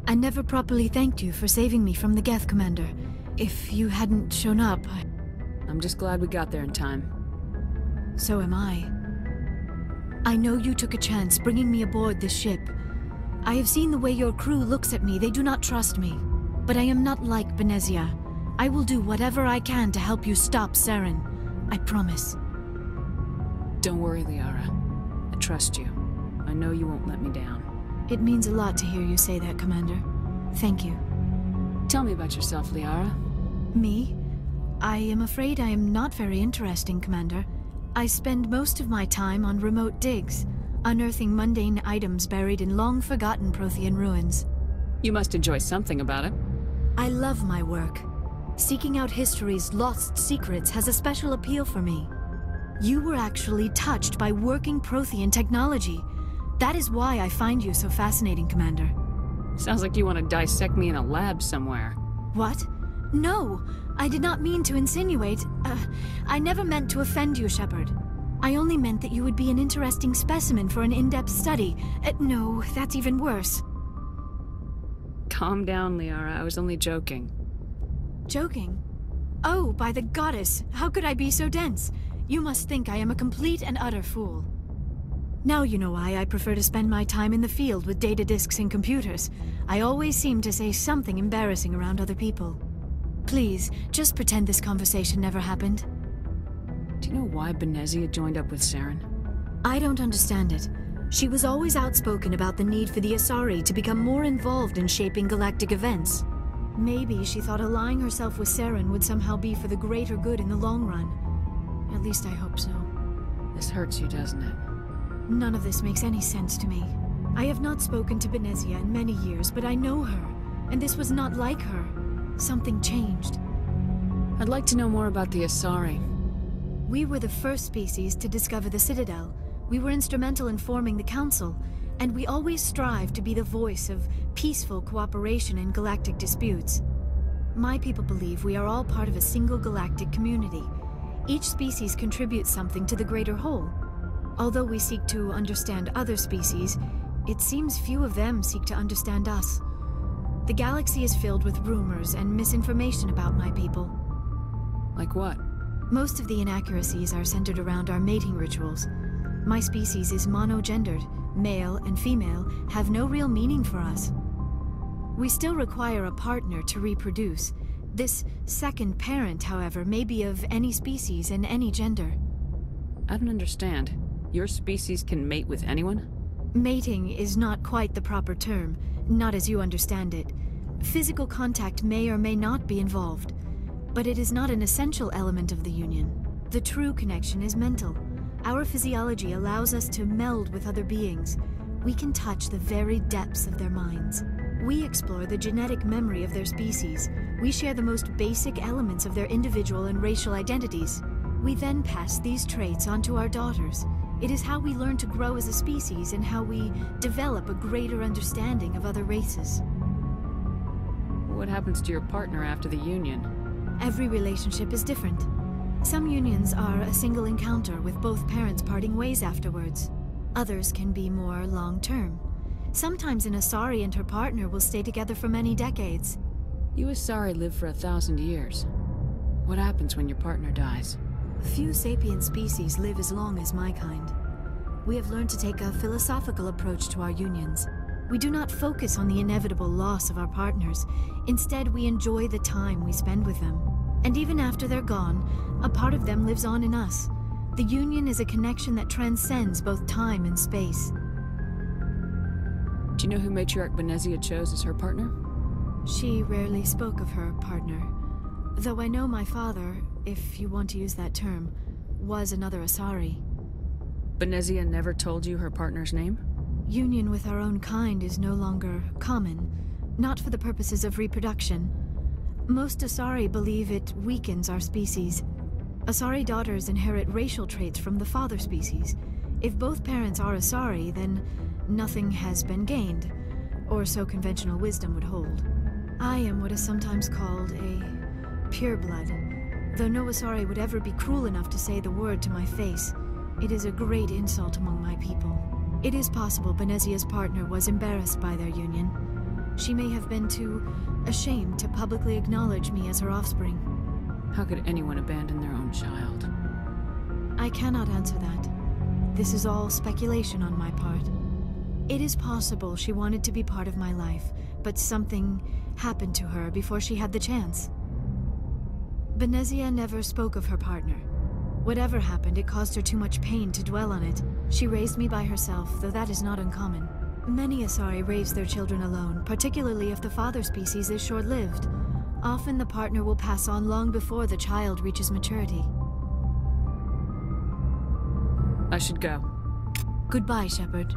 I never properly thanked you for saving me from the Geth, Commander. If you hadn't shown up, I'm just glad we got there in time. So am I. I know you took a chance bringing me aboard this ship. I have seen the way your crew looks at me. They do not trust me. But I am not like Benezia. I will do whatever I can to help you stop Saren. I promise. Don't worry, Liara. I trust you. I know you won't let me down. It means a lot to hear you say that, Commander. Thank you. Tell me about yourself, Liara. Me? I am afraid I am not very interesting, Commander. I spend most of my time on remote digs, unearthing mundane items buried in long-forgotten Prothean ruins. You must enjoy something about it. I love my work. Seeking out history's lost secrets has a special appeal for me. You were actually touched by working Prothean technology. That is why I find you so fascinating, Commander. Sounds like you want to dissect me in a lab somewhere. What? No! I did not mean to insinuate. I never meant to offend you, Shepard. I only meant that you would be an interesting specimen for an in-depth study. No, that's even worse. Calm down, Liara. I was only joking. Joking? Oh, by the goddess! How could I be so dense? You must think I am a complete and utter fool. Now you know why I prefer to spend my time in the field with data disks and computers. I always seem to say something embarrassing around other people. Please, just pretend this conversation never happened. Do you know why Benezia joined up with Saren? I don't understand it. She was always outspoken about the need for the Asari to become more involved in shaping galactic events. Maybe she thought allying herself with Saren would somehow be for the greater good in the long run. At least I hope so. This hurts you, doesn't it? None of this makes any sense to me. I have not spoken to Benezia in many years, but I know her, and this was not like her. Something changed. I'd like to know more about the Asari. We were the first species to discover the Citadel. We were instrumental in forming the Council, and we always strive to be the voice of peaceful cooperation in galactic disputes. My people believe we are all part of a single galactic community. Each species contributes something to the greater whole. Although we seek to understand other species, it seems few of them seek to understand us. The galaxy is filled with rumors and misinformation about my people. Like what? Most of the inaccuracies are centered around our mating rituals. My species is monogendered. Male and female have no real meaning for us. We still require a partner to reproduce. This second parent, however, may be of any species and any gender. I don't understand. Your species can mate with anyone? Mating is not quite the proper term, not as you understand it. Physical contact may or may not be involved, but it is not an essential element of the union. The true connection is mental. Our physiology allows us to meld with other beings. We can touch the very depths of their minds. We explore the genetic memory of their species. We share the most basic elements of their individual and racial identities. We then pass these traits on to our daughters. It is how we learn to grow as a species and how we develop a greater understanding of other races. What happens to your partner after the union? Every relationship is different. Some unions are a single encounter with both parents parting ways afterwards. Others can be more long-term. Sometimes an Asari and her partner will stay together for many decades. You Asari live for 1,000 years. What happens when your partner dies? Few sapient species live as long as my kind. We have learned to take a philosophical approach to our unions. We do not focus on the inevitable loss of our partners. Instead, we enjoy the time we spend with them. And even after they're gone, a part of them lives on in us. The union is a connection that transcends both time and space. Do you know who Matriarch Benezia chose as her partner? She rarely spoke of her partner. Though I know my father, if you want to use that term, was another Asari. Benezia never told you her partner's name? Union with our own kind is no longer common, not for the purposes of reproduction. Most Asari believe it weakens our species. Asari daughters inherit racial traits from the father species. If both parents are Asari, then nothing has been gained, or so conventional wisdom would hold. I am what is sometimes called a pureblood, though no Asari would ever be cruel enough to say the word to my face. It is a great insult among my people. It is possible Benezia's partner was embarrassed by their union. She may have been too ashamed to publicly acknowledge me as her offspring. How could anyone abandon their own child? I cannot answer that. This is all speculation on my part. It is possible she wanted to be part of my life, but something happened to her before she had the chance. Benezia never spoke of her partner. Whatever happened, it caused her too much pain to dwell on it. She raised me by herself, though that is not uncommon. Many Asari raise their children alone, particularly if the father species is short-lived. Often the partner will pass on long before the child reaches maturity. I should go. Goodbye, Shepard.